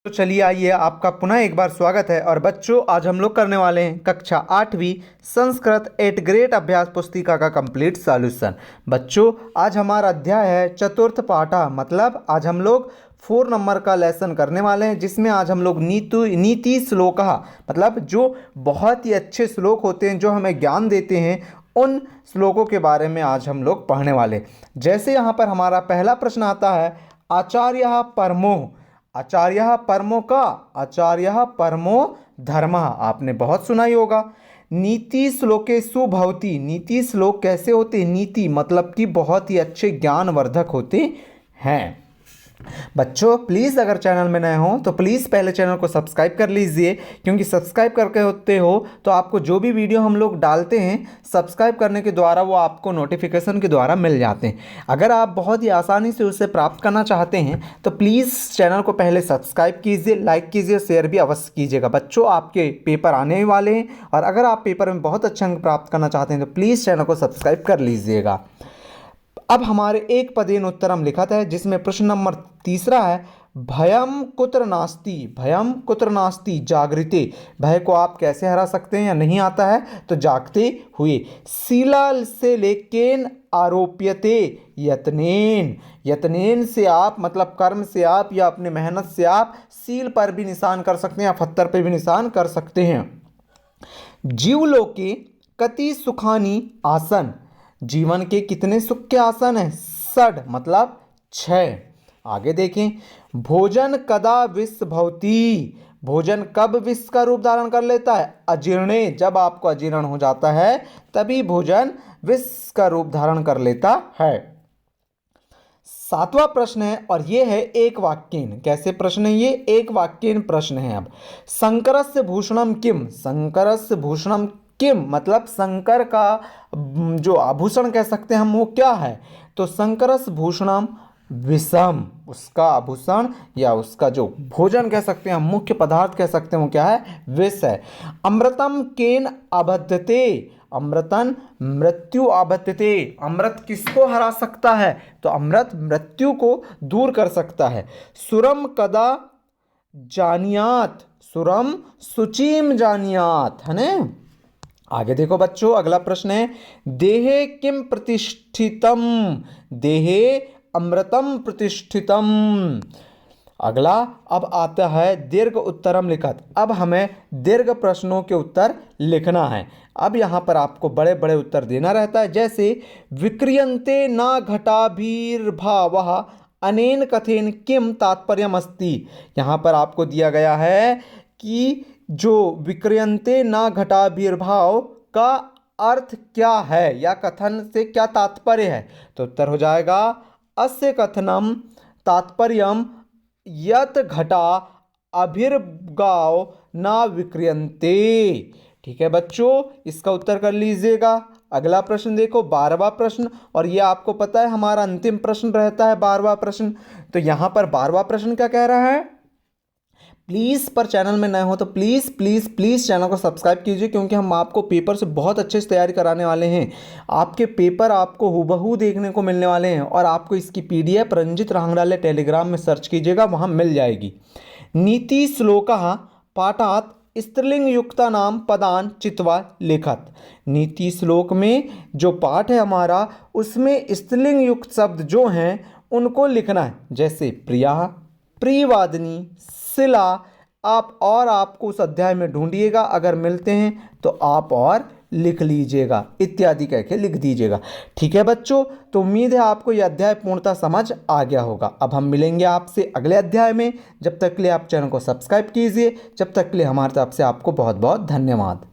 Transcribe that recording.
तो चलिए आइए, आपका पुनः एक बार स्वागत है। और बच्चों, आज हम लोग करने वाले हैं कक्षा 8वीं संस्कृत एट ग्रेड अभ्यास पुस्तिका का कंप्लीट सॉल्यूशन। बच्चों, आज हमारा अध्याय है चतुर्थ पाठा, मतलब आज हम लोग 4 नंबर का लेसन करने वाले हैं, जिसमें आज हम लोग नीति श्लोक, मतलब जो बहुत ही अच्छे श्लोक होते हैं जो हमें ज्ञान देते हैं, उन श्लोकों के बारे में आज हम लोग पढ़ने वाले हैं। जैसे यहाँ पर हमारा पहला प्रश्न आता है, आचार्य परमो, आचार्य परमो का, आचार्य परमो धर्मः, आपने बहुत सुना ही होगा। नीति श्लोकेषु भवति, नीति श्लोक कैसे होते हैं? नीति मतलब कि बहुत ही अच्छे ज्ञानवर्धक होते हैं। बच्चों, प्लीज़ अगर चैनल में नए हो तो प्लीज़ पहले चैनल को सब्सक्राइब कर लीजिए, क्योंकि सब्सक्राइब करके होते हो तो आपको जो भी वीडियो हम लोग डालते हैं सब्सक्राइब करने के द्वारा वो आपको नोटिफिकेशन के द्वारा मिल जाते हैं। अगर आप बहुत ही आसानी से उसे प्राप्त करना चाहते हैं तो प्लीज़ चैनल को पहले सब्सक्राइब कीजिए, लाइक कीजिए, शेयर भी अवश्य कीजिएगा। बच्चों, आपके पेपर आने ही वाले हैं और अगर आप पेपर में बहुत अच्छे अंक प्राप्त करना चाहते हैं तो प्लीज़ चैनल को सब्सक्राइब कर लीजिएगा। अब हमारे एक पदेन उत्तरम लिखत है, जिसमें प्रश्न नंबर तीसरा है, भयम कुत्र नास्ति, भयम कुत्र नास्ति जागृते, भय को आप कैसे हरा सकते हैं या नहीं आता है तो जागते हुए। शीला से लेकेन आरोप्यते यत्नेन, यत्नेन से आप मतलब कर्म से आप या अपने मेहनत से आप शील पर भी निशान कर सकते हैं या पत्थर पर भी निशान कर सकते हैं। जीवलोके कति सुखानी आसन, जीवन के कितने सुख के आसन हैं? 6 मतलब 6। आगे देखें, भोजन कदा विष भवति, भोजन कब विष का रूप धारण कर लेता है? अजीर्णे, जब आपको अजीर्ण हो जाता है तभी भोजन विष का रूप धारण कर लेता है। 7वां प्रश्न है और ये है एक वाक्येन। कैसे प्रश्न है ये? एक वाक्येन प्रश्न है। अब शंकरस्य भूषणम किम, शंकरस्य भूषणम किम मतलब शंकर का जो आभूषण कह सकते हैं हम, वो क्या है? तो शंकरस भूषणम विषम, उसका आभूषण या उसका जो भोजन कह सकते हैं हम, मुख्य पदार्थ कह सकते हैं, वो क्या है? विष है। अमृतम केन आबध्यते, अमृतन मृत्यु आबध्यते, अमृत किसको हरा सकता है? तो अमृत मृत्यु को दूर कर सकता है। सुरम कदा जानियात, सुरम शुचिम जानियात, है ना। आगे देखो बच्चों, अगला प्रश्न है, देहे किम प्रतिष्ठितम, देहे अमृतम प्रतिष्ठितम। अगला अब आता है दीर्घ उत्तरम लिखत। अब हमें दीर्घ प्रश्नों के उत्तर लिखना है। अब यहाँ पर आपको बड़े बड़े उत्तर देना रहता है, जैसे विक्रियन्ते न घटाभिर्भावः अनेन कथेन किम तात्पर्यम अस्ति। यहाँ पर आपको दिया गया है कि जो विक्रियन्ते न घटाभिर्भाव का अर्थ क्या है या कथन से क्या तात्पर्य है? तो उत्तर हो जाएगा, अस्य कथनम तात्पर्यम यत घटा अभिर्गाव न विक्रियन्ते। ठीक है बच्चों, इसका उत्तर कर लीजिएगा। अगला प्रश्न देखो, 12वां प्रश्न, और ये आपको पता है हमारा अंतिम प्रश्न रहता है 12वां प्रश्न। तो यहाँ पर 12वां प्रश्न क्या कह रहा है? प्लीज़ पर चैनल में नए हो तो प्लीज़ प्लीज़ प्लीज़ चैनल को सब्सक्राइब कीजिए, क्योंकि हम आपको पेपर से बहुत अच्छे से तैयारी कराने वाले हैं। आपके पेपर आपको हूबहू देखने को मिलने वाले हैं और आपको इसकी PDF रंजित रांगडाले टेलीग्राम में सर्च कीजिएगा, वहाँ मिल जाएगी। नीति श्लोकः पाठात् स्त्रीलिंग युक्ता नाम पदान चित्वा लेखत, नीति श्लोक में जो पाठ है हमारा, उसमें स्त्रीलिंग युक्त शब्द जो हैं उनको लिखना है, जैसे प्रिया, प्रियवादिनी, शिला। आप और आपको उस अध्याय में ढूंढिएगा, अगर मिलते हैं तो आप और लिख लीजिएगा, इत्यादि कह के लिख दीजिएगा। ठीक है बच्चों, तो उम्मीद है आपको यह अध्याय पूर्णतः समझ आ गया होगा। अब हम मिलेंगे आपसे अगले अध्याय में। जब तक के लिए आप चैनल को सब्सक्राइब कीजिए, जब तक के लिए हमारी तरफ से आपको बहुत बहुत धन्यवाद।